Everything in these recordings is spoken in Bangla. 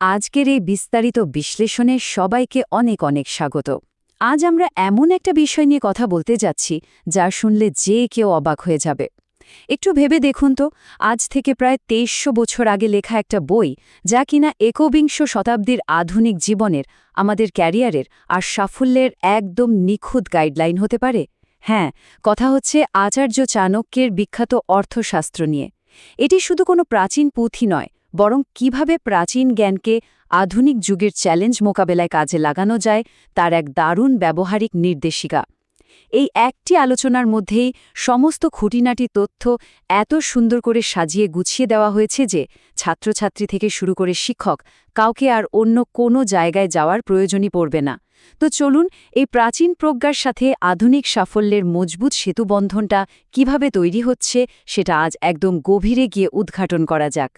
আজকের এই বিস্তারিত বিশ্লেষণে সবাইকে অনেক অনেক স্বাগত। আজ আমরা এমন একটা বিষয় নিয়ে কথা বলতে যাচ্ছি যা শুনলে যে কেউ অবাক হয়ে যাবে। একটু ভেবে দেখুন তো, আজ থেকে প্রায় ২৩০০ বছর আগে লেখা একটা বই, যা কিনা একবিংশ শতাব্দীর আধুনিক জীবনের, আমাদের ক্যারিয়ারের আর সাফল্যের একদম নিখুঁত গাইডলাইন হতে পারে। হ্যাঁ, কথা হচ্ছে আচার্য চাণক্যের বিখ্যাত অর্থশাস্ত্র নিয়ে। এটি শুধু কোনো প্রাচীন পুঁথি নয়, বরং কিভাবে প্রাচীন জ্ঞানকে আধুনিক যুগের চ্যালেঞ্জ মোকাবেলায় কাজে লাগানো যায় তার এক দারুণ ব্যবহারিক নির্দেশিকা। এই একটি আলোচনার মধ্যেই সমস্ত খুঁটিনাটি তথ্য এত সুন্দর করে সাজিয়ে গুছিয়ে দেওয়া হয়েছে যে ছাত্রছাত্রী থেকে শুরু করে শিক্ষক কাউকে আর অন্য কোনো জায়গায় যাওয়ার প্রয়োজনই পড়বে না। তো চলুন, এই প্রাচীন প্রজ্ঞার সাথে আধুনিক সাফল্যের মজবুত সেতুবন্ধনটা কিভাবে তৈরি হচ্ছে সেটা আজ একদম গভীরে গিয়ে উদ্ঘাটন করা যাক।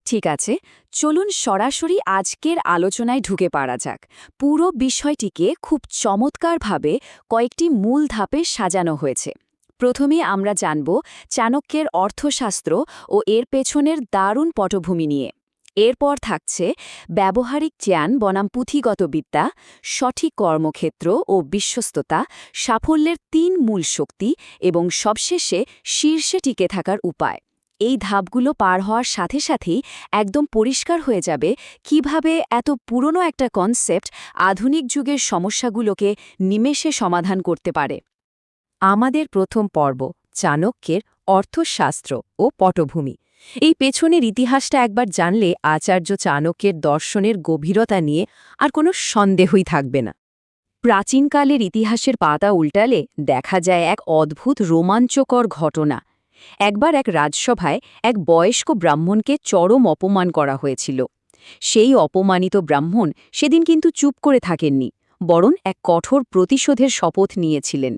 ঠিক আছে, চলুন সরাসরি আজকের আলোচনায় ঢুকে পড়া যাক। পুরো বিষয়টিকে খুব চমৎকারভাবে কয়েকটি মূল ধাপে সাজানো হয়েছে। প্রথমে আমরা জানব চাণক্যের অর্থশাস্ত্র ও এর পেছনের দারুণ পটভূমি নিয়ে। এরপর থাকছে ব্যবহারিক জ্ঞান বনাম পুঁথিগত বিদ্যা, সঠিক কর্মক্ষেত্র ও বিশ্বস্ততা, সাফল্যের ৩ মূল শক্তি এবং সবশেষে শীর্ষে টিকে থাকার উপায়। এই ধাপগুলো পার হওয়ার সাথে সাথেই একদম পরিষ্কার হয়ে যাবে কিভাবে এত পুরনো একটা কনসেপ্ট আধুনিক যুগের সমস্যাগুলোকে নিমেষে সমাধান করতে পারে। আমাদের প্রথম পর্ব, চাণক্যের অর্থশাস্ত্র ও পটভূমি। এই পেছনের ইতিহাসটা একবার জানলে আচার্য চাণক্যের দর্শনের গভীরতা নিয়ে আর কোনো সন্দেহই থাকবে না। প্রাচীনকালের ইতিহাসের পাতা উল্টালে দেখা যায় এক অদ্ভুত রোমাঞ্চকর ঘটনা। একবার এক রাজসভায় এক বয়স্ক ব্রাহ্মণকে চরম অপমান করা হয়েছিল। সেই অপমানিত ব্রাহ্মণ সেদিন কিন্তু চুপ করে থাকেননি, বরং এক কঠোর প্রতিশোধের শপথ নিয়েছিলেন।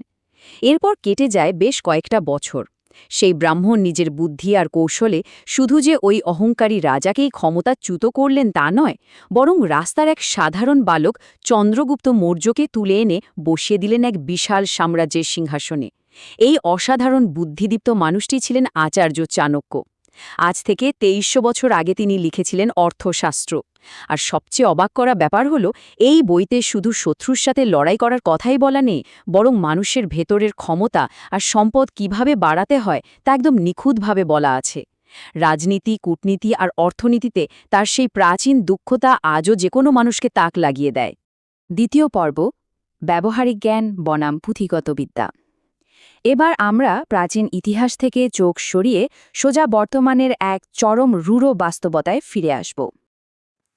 এরপর কেটে যায় বেশ কয়েকটা বছর। সেই ব্রাহ্মণ নিজের বুদ্ধি আর কৌশলে শুধু যে ওই অহংকারী রাজাকেই ক্ষমতাচ্যুত করলেন তা নয়, বরং রাস্তার এক সাধারণ বালক চন্দ্রগুপ্ত মৌর্যকে তুলে এনে বসিয়ে দিলেন এক বিশাল সাম্রাজ্যের সিংহাসনে। এই অসাধারণ বুদ্ধিদীপ্ত মানুষটি ছিলেন আচার্য চাণক্য। আজ থেকে ২৩০০ বছর আগে তিনি লিখেছিলেন অর্থশাস্ত্র। আর সবচেয়ে অবাক করা ব্যাপার হলো, এই বইতে শুধু শত্রুর সাথে লড়াই করার কথাই বলা নেই, বরং মানুষের ভেতরের ক্ষমতা আর সম্পদ কিভাবে বাড়াতে হয় তা একদম নিখুঁতভাবে বলা আছে। রাজনীতি, কূটনীতি আর অর্থনীতিতে তার সেই প্রাচীন দক্ষতা আজও যে কোনো মানুষকে তাক লাগিয়ে দেয়। দ্বিতীয় পর্ব, ব্যবহারিক জ্ঞান বনাম পুঁথিগত বিদ্যা। এবার আমরা প্রাচীন ইতিহাস থেকে চোখ সরিয়ে সোজা বর্তমানের এক চরম রূঢ় বাস্তবতায় ফিরে আসব।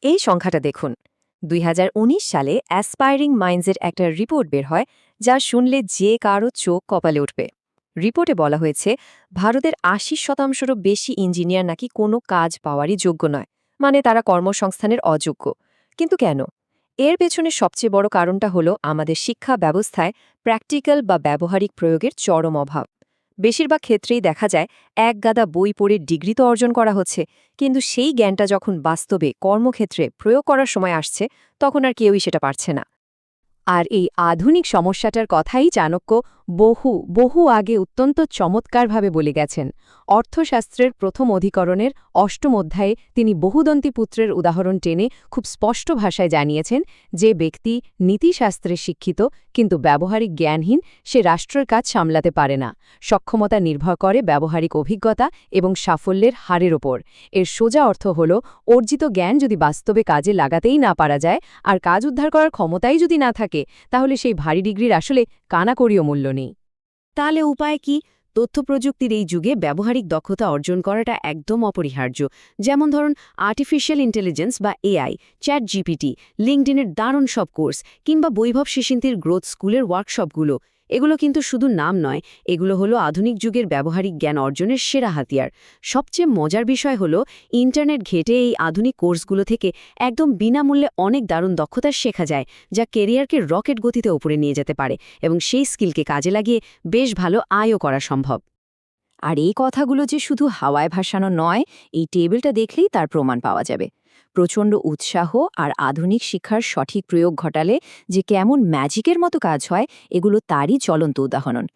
এই সংখ্যাটা দেখুন। ২০১৯ সালে অ্যাসপায়ারিং মাইন্ডসের একটা রিপোর্ট বের হয়, যা শুনলে যে কারো চোখ কপালে উঠবে। রিপোর্টে বলা হয়েছে ভারতের ৮০% বেশি ইঞ্জিনিয়ার নাকি কোনো কাজ পাওয়ারই যোগ্য নয়, মানে তারা কর্মসংস্থানের অযোগ্য। কিন্তু কেন? এর পেছনে সবচেয়ে বড় কারণটা হলো আমাদের শিক্ষা ব্যবস্থায় প্র্যাকটিক্যাল বা ব্যবহারিক প্রয়োগের চরম অভাব। বেশিরভাগ ক্ষেত্রেই দেখা যায় এক গাদা বই পড়ে ডিগ্রি তো অর্জন করা হচ্ছে, কিন্তু সেই জ্ঞানটা যখন বাস্তবে কর্মক্ষেত্রে প্রয়োগ করার সময় আসছে, তখন আর কেউই সেটা পারছে না। আর এই আধুনিক সমস্যাটার কথাই চাণক্য বহু আগে অত্যন্ত চমৎকারভাবে বলে গেছেন। অর্থশাস্ত্রের প্রথম অধিকরণের ৮ম অধ্যায়ে তিনি বহুদন্তী পুত্রের উদাহরণ টেনে খুব স্পষ্ট ভাষায় জানিয়েছেন, যে ব্যক্তি নীতিশাস্ত্রে শিক্ষিত কিন্তু ব্যবহারিক জ্ঞানহীন, সে রাষ্ট্রের কাজ সামলাতে পারে না। সক্ষমতা নির্ভর করে ব্যবহারিক অভিজ্ঞতা এবং সাফল্যের হারের ওপর। এর সোজা অর্থ হল, অর্জিত জ্ঞান যদি বাস্তবে কাজে লাগাতেই না পারা যায় আর কাজ উদ্ধার করার ক্ষমতাই যদি না থাকে, তাহলে সেই ভারী ডিগ্রির আসলে কানাকড়িও মূল্য নেই। তাহলে উপায় কি? তথ্যপ্রযুক্তির এই যুগে ব্যবহারিক দক্ষতা অর্জন করাটা একদম অপরিহার্য। যেমন ধরুন আর্টিফিশিয়াল ইন্টেলিজেন্স বা এআই, চ্যাট জিপিটি, লিঙ্কডইনের দারুণ সব কোর্স, কিংবা বৈভব শিশিন্তির গ্রোথ স্কুলের ওয়ার্কশপগুলো। এগুলো কিন্তু শুধু নাম নয়, এগুলো হলো আধুনিক যুগের ব্যবহারিক জ্ঞান অর্জনের সেরা হাতিয়ার। সবচেয়ে মজার বিষয় হলো, ইন্টারনেট ঘেঁটে এই আধুনিক কোর্সগুলো থেকে একদম বিনামূল্যে অনেক দারুণ দক্ষতা শেখা যায়, যা কেরিয়ারকে রকেট গতিতে উপরে নিয়ে যেতে পারে এবং সেই স্কিলকে কাজে লাগিয়ে বেশ ভালো আয়ও করা সম্ভব। আর এই কথাগুলো যে শুধু হাওয়ায় ভাসানো নয়, এই টেবিলটা দেখলেই তার প্রমাণ পাওয়া যাবে। প্রচণ্ড উৎসাহ আর আধুনিক শিক্ষার সঠিক প্রয়োগ ঘটালে যে কেমন ম্যাজিকের মতো কাজ হয়, এগুলো তারই জ্বলন্ত উদাহরণ।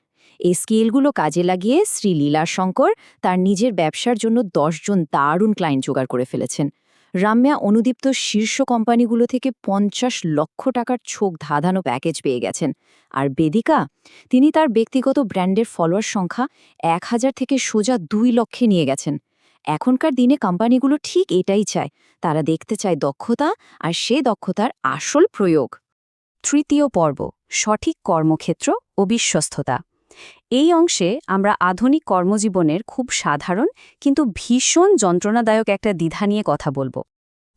এই স্কিলগুলো কাজে লাগিয়ে শ্রী লীলা শঙ্কর তার নিজের ব্যবসার জন্য ১০ জন দারুণ ক্লায়েন্ট জোগাড় করে ফেলেছেন। রাম্যা অনুদীপ্ত শীর্ষ কোম্পানিগুলো থেকে ৫০ লক্ষ টাকার ছোক ধাঁধানো প্যাকেজ পেয়ে গেছেন। আর বেদিকা, তিনি তার ব্যক্তিগত ব্র্যান্ডের ফলোয়ার সংখ্যা ১,০০০ থেকে সোজা ২ লক্ষে নিয়ে গেছেন। এখনকার দিনে কোম্পানিগুলো ঠিক এটাই চায়। তারা দেখতে চায় দক্ষতা, আর সে দক্ষতার আসল প্রয়োগ। তৃতীয় পর্ব, সঠিক কর্মক্ষেত্র ও বিশ্বস্ততা। এই অংশে আমরা আধুনিক কর্মজীবনের খুব সাধারণ কিন্তু ভীষণ যন্ত্রণাদায়ক একটা দ্বিধা নিয়ে কথা বলবো।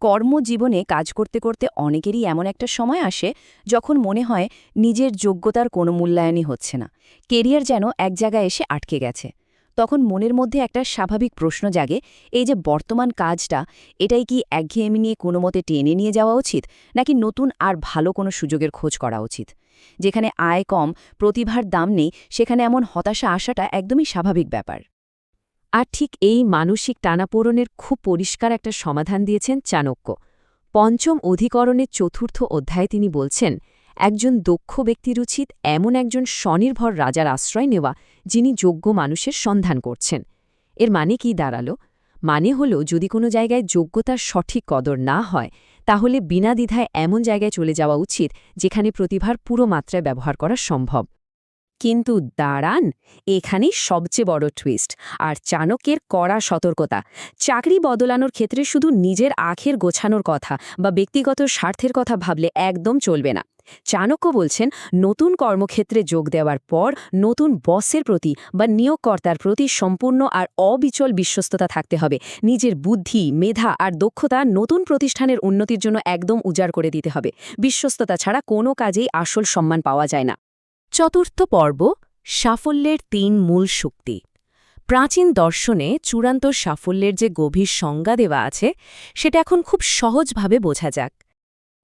কর্মজীবনে কাজ করতে করতে অনেকেরই এমন একটা সময় আসে যখন মনে হয় নিজের যোগ্যতার কোনো মূল্যায়নই হচ্ছে না, কেরিয়ার যেন এক জায়গায় এসে আটকে গেছে। তখন মনের মধ্যে একটা স্বাভাবিক প্রশ্ন জাগে, এই যে বর্তমান কাজটা, এটাই কি একঘেয়েমি নিয়ে কোনো মতে টেনে নিয়ে যাওয়া উচিত, নাকি নতুন আর ভালো কোনো সুযোগের খোঁজ করা উচিত? যেখানে আয় কম, প্রতিভার দাম নেই, সেখানে এমন হতাশা আসাটা একদমই স্বাভাবিক ব্যাপার। আর ঠিক এই মানসিক টানাপোড়েনের খুব পরিষ্কার একটা সমাধান দিয়েছেন চাণক্য। পঞ্চম অধিকরণের ৪র্থ অধ্যায়ে তিনি বলছেন, একজন দক্ষ ব্যক্তির উচিত এমন একজন স্বনির্ভর রাজার আশ্রয় নেওয়া যিনি যোগ্য মানুষের সন্ধান করছেন। এর মানে কি দাঁড়ালো? মানে হলো, যদি কোনো জায়গায় যোগ্যতার সঠিক কদর না হয়, তাহলে বিনা দ্বিধায় এমন জায়গায় চলে যাওয়া উচিত যেখানে প্রতিভার পুরো মাত্রায় ব্যবহার করা সম্ভব। কিন্তু দাঁড়ান, এখানেই সবচেয়ে বড় টুইস্ট আর চাণক্যের কড়া সতর্কতা। চাকরি বদলানোর ক্ষেত্রে শুধু নিজের আখের গোছানোর কথা বা ব্যক্তিগত স্বার্থের কথা ভাবলে একদম চলবে না। চাণক্য বলছেন, নতুন কর্মক্ষেত্রে যোগ দেওয়ার পর নতুন বসের প্রতি বা নিয়োগকর্তার প্রতি সম্পূর্ণ আর অবিচল বিশ্বস্ততা থাকতে হবে। নিজের বুদ্ধি, মেধা আর দক্ষতা নতুন প্রতিষ্ঠানের উন্নতির জন্য একদম উজাড় করে দিতে হবে। বিশ্বস্ততা ছাড়া কোনো কাজেই আসল সম্মান পাওয়া যায় না। ৪র্থ পর্ব, সাফল্যের ৩ মূল শক্তি। প্রাচীন দর্শনে চূড়ান্ত সাফল্যের যে গভীর সংজ্ঞা দেওয়া আছে, সেটা এখন খুব সহজভাবে বোঝা যাক।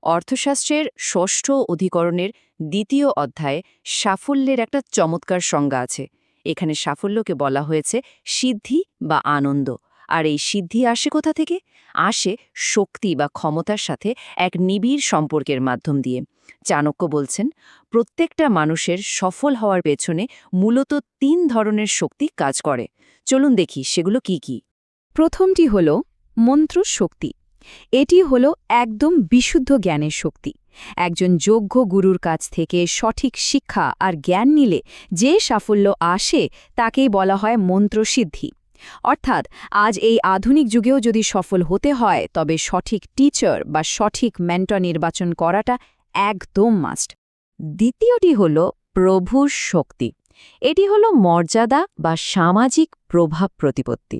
অর্থশাস্ত্রের ৬ষ্ঠ অধিকরণের ২য় অধ্যায়ে সাফল্যের একটা চমৎকার সংজ্ঞা আছে। এখানে সাফল্যকে বলা হয়েছে সিদ্ধি বা আনন্দ। আর এই সিদ্ধি আসে কোথা থেকে? আসে শক্তি বা ক্ষমতার সাথে এক নিবিড় সম্পর্কের মাধ্যম দিয়ে। চাণক্য বলছেন, প্রত্যেকটা মানুষের সফল হওয়ার পেছনে মূলত ৩ ধরনের শক্তি কাজ করে। চলুন দেখি সেগুলো কি কি। প্রথমটি হল মন্ত্র শক্তি। এটি হল একদম বিশুদ্ধ জ্ঞানের শক্তি। একজন যোগ্য গুরুর কাছ থেকে সঠিক শিক্ষা আর জ্ঞান নিলে যে সাফল্য আসে তাকেই বলা হয় মন্ত্রসিদ্ধি। অর্থাৎ আজ এই আধুনিক যুগেও যদি সফল হতে হয়, তবে সঠিক টিচার বা সঠিক মেন্টর নির্বাচন করাটা একদম মাস্ট। দ্বিতীয়টি হল প্রভুর শক্তি। এটি হল মর্যাদা বা সামাজিক প্রভাব প্রতিপত্তি।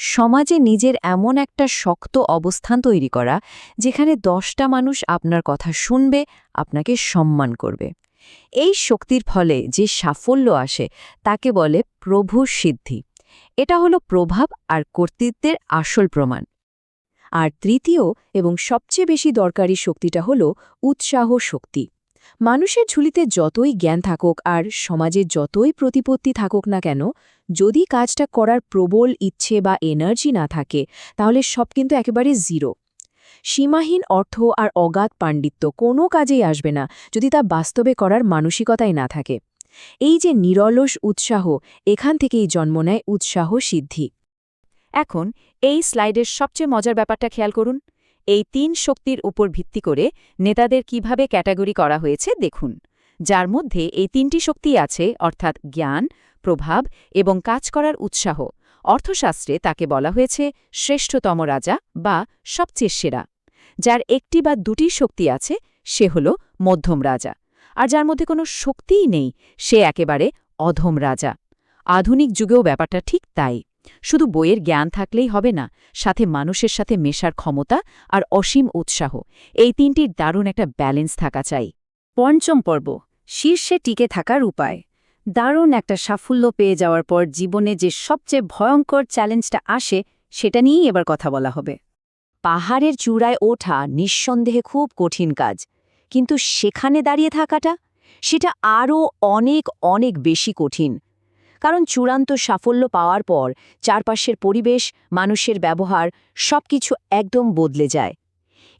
সমাজে নিজের এমন একটা শক্ত অবস্থান তৈরি করা যেখানে ১০টা মানুষ আপনার কথা শুনবে, আপনাকে সম্মান করবে। এই শক্তির ফলে যে সাফল্য আসে তাকে বলে প্রভুর সিদ্ধি। এটা হলো প্রভাব আর কর্তৃত্বের আসল প্রমাণ। আর তৃতীয় এবং সবচেয়ে বেশি দরকারি শক্তিটা হল উৎসাহ শক্তি। মানুষের ঝুলিতে যতই জ্ঞান থাকুক আর সমাজে যতই প্রতিপত্তি থাকুক না কেন, যদি কাজটা করার প্রবল ইচ্ছে বা এনার্জি না থাকে, তাহলে সব কিন্তু একেবারে জিরো। সীমাহীন অর্থ আর অগাধ পাণ্ডিত্য কোনো কাজেই আসবে না যদি তা বাস্তবে করার মানসিকতাই না থাকে। এই যে নিরলস উৎসাহ, এখান থেকেই জন্ম নেয় উৎসাহ সিদ্ধি। এখন এই স্লাইডের সবচেয়ে মজার ব্যাপারটা খেয়াল করুন। এই ৩ শক্তির উপর ভিত্তি করে নেতাদের কিভাবে ক্যাটাগরি করা হয়েছে দেখুন। যার মধ্যে এই ৩টি শক্তি আছে, অর্থাৎ জ্ঞান, প্রভাব এবং কাজ করার উৎসাহ, অর্থশাস্ত্রে তাকে বলা হয়েছে শ্রেষ্ঠতম রাজা বা সবচেয়ে সেরা। যার একটি বা দুটি শক্তি আছে, সে হল মধ্যম রাজা। আর যার মধ্যে কোনো শক্তিই নেই, সে একেবারে অধম রাজা। আধুনিক যুগেও ব্যাপারটা ঠিক তাই। শুধু বইয়ের জ্ঞান থাকলেই হবে না, সাথে মানুষের সাথে মেশার ক্ষমতা আর অসীম উৎসাহ, এই ৩টির দারুণ একটা ব্যালেন্স থাকা চাই। পঞ্চম পর্ব, শীর্ষে টিকে থাকার উপায়। দারুণ একটা সাফল্য পেয়ে যাওয়ার পর জীবনে যে সবচেয়ে ভয়ঙ্কর চ্যালেঞ্জটা আসে, সেটা নিয়েই এবার কথা বলা হবে। পাহাড়ের চূড়ায় ওঠা নিঃসন্দেহে খুব কঠিন কাজ, কিন্তু সেখানে দাঁড়িয়ে থাকাটা, সেটা আরও অনেক অনেক বেশি কঠিন। কারণ চূড়ান্ত সাফল্য পাওয়ার পর চারপাশের পরিবেশ, মানুষের ব্যবহার সবকিছু একদম বদলে যায়।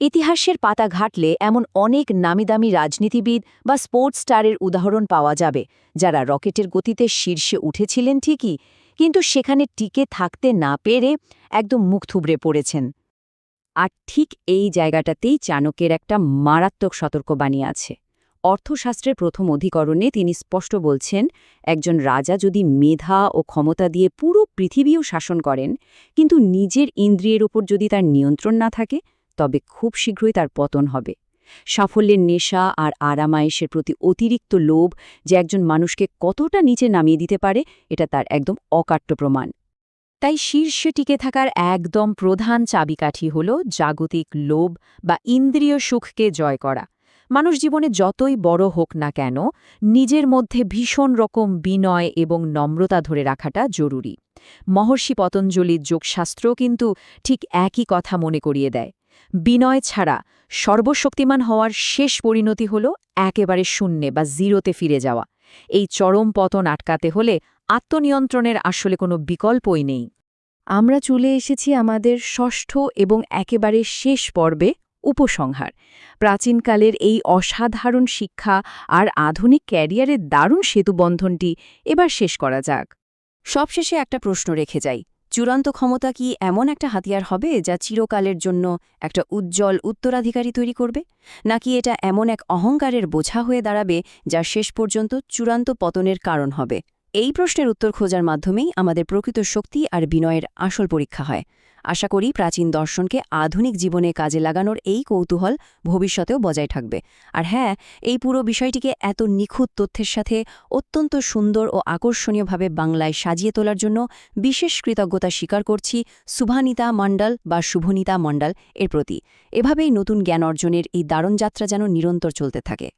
ইতিহাসের পাতা ঘাটলে এমন অনেক নামিদামি রাজনীতিবিদ বা স্পোর্টস স্টারের উদাহরণ পাওয়া যাবে, যারা রকেটের গতিতে শীর্ষে উঠেছিলেন ঠিকই, কিন্তু সেখানে টিকে থাকতে না পেরে একদম মুখ থুবড়ে পড়েছেন। আর ঠিক এই জায়গাটাতেই চাণক্যের একটা মারাত্মক সতর্কবাণী আছে। অর্থশাস্ত্রের প্রথম অধিকরণে তিনি স্পষ্ট বলছেন, একজন রাজা যদি মেধা ও ক্ষমতা দিয়ে পুরো পৃথিবীও শাসন করেন, কিন্তু নিজের ইন্দ্রিয়ের উপর যদি তার নিয়ন্ত্রণ না থাকে, তবে খুব শীঘ্রই তার পতন হবে। সাফল্যের নেশা আর আরামায়েশের প্রতি অতিরিক্ত লোভ যে একজন মানুষকে কতটা নিচে নামিয়ে দিতে পারে, এটা তার একদম অকাট্য প্রমাণ। তাই শীর্ষে টিকে থাকার একদম প্রধান চাবিকাঠি হল জাগতিক লোভ বা ইন্দ্রিয় সুখকে জয় করা। মানুষ জীবনে যতই বড় হোক না কেন, নিজের মধ্যে ভীষণ রকম বিনয় এবং নম্রতা ধরে রাখাটা জরুরি। মহর্ষি পতঞ্জলির যোগশাস্ত্রও কিন্তু ঠিক একই কথা মনে করিয়ে দেয়। বিনয় ছাড়া সর্বশক্তিমান হওয়ার শেষ পরিণতি হল একেবারে শূন্যে বা জিরোতে ফিরে যাওয়া। এই চরম পতন আটকাতে হলে আত্মনিয়ন্ত্রণের আসলে কোনো বিকল্পই নেই। আমরা চলে এসেছি আমাদের ষষ্ঠ এবং একেবারে শেষ পর্বে, উপসংহার। প্রাচীনকালের এই অসাধারণ শিক্ষা আর আধুনিক ক্যারিয়ারের দারুণ সেতুবন্ধনটি এবার শেষ করা যাক। সবশেষে একটা প্রশ্ন রেখে যাই, চূড়ান্ত ক্ষমতা কি এমন একটা হাতিয়ার হবে যা চিরকালের জন্য একটা উজ্জ্বল উত্তরাধিকারী তৈরি করবে, নাকি এটা এমন এক অহংকারের বোঝা হয়ে দাঁড়াবে যা শেষ পর্যন্ত চূড়ান্ত পতনের কারণ হবে? এই প্রশ্নের উত্তর খোঁজার মাধ্যমেই আমাদের প্রকৃত শক্তি আর বিনয়ের আসল পরীক্ষা হয়। আশা করি প্রাচীন দর্শনকে আধুনিক জীবনে কাজে লাগানোর এই কৌতূহল ভবিষ্যতেও বজায় থাকবে। আর হ্যাঁ, এই পুরো বিষয়টিকে এত নিখুঁত তথ্যের সাথে অত্যন্ত সুন্দর ও আকর্ষণীয়ভাবে বাংলায় সাজিয়ে তোলার জন্য বিশেষ কৃতজ্ঞতা স্বীকার করছি শুভানিতা মণ্ডল বা শুভনীতা মণ্ডল এর প্রতি। এভাবেই নতুন জ্ঞান অর্জনের এই দারুণ যাত্রা যেন নিরন্তর চলতে থাকে।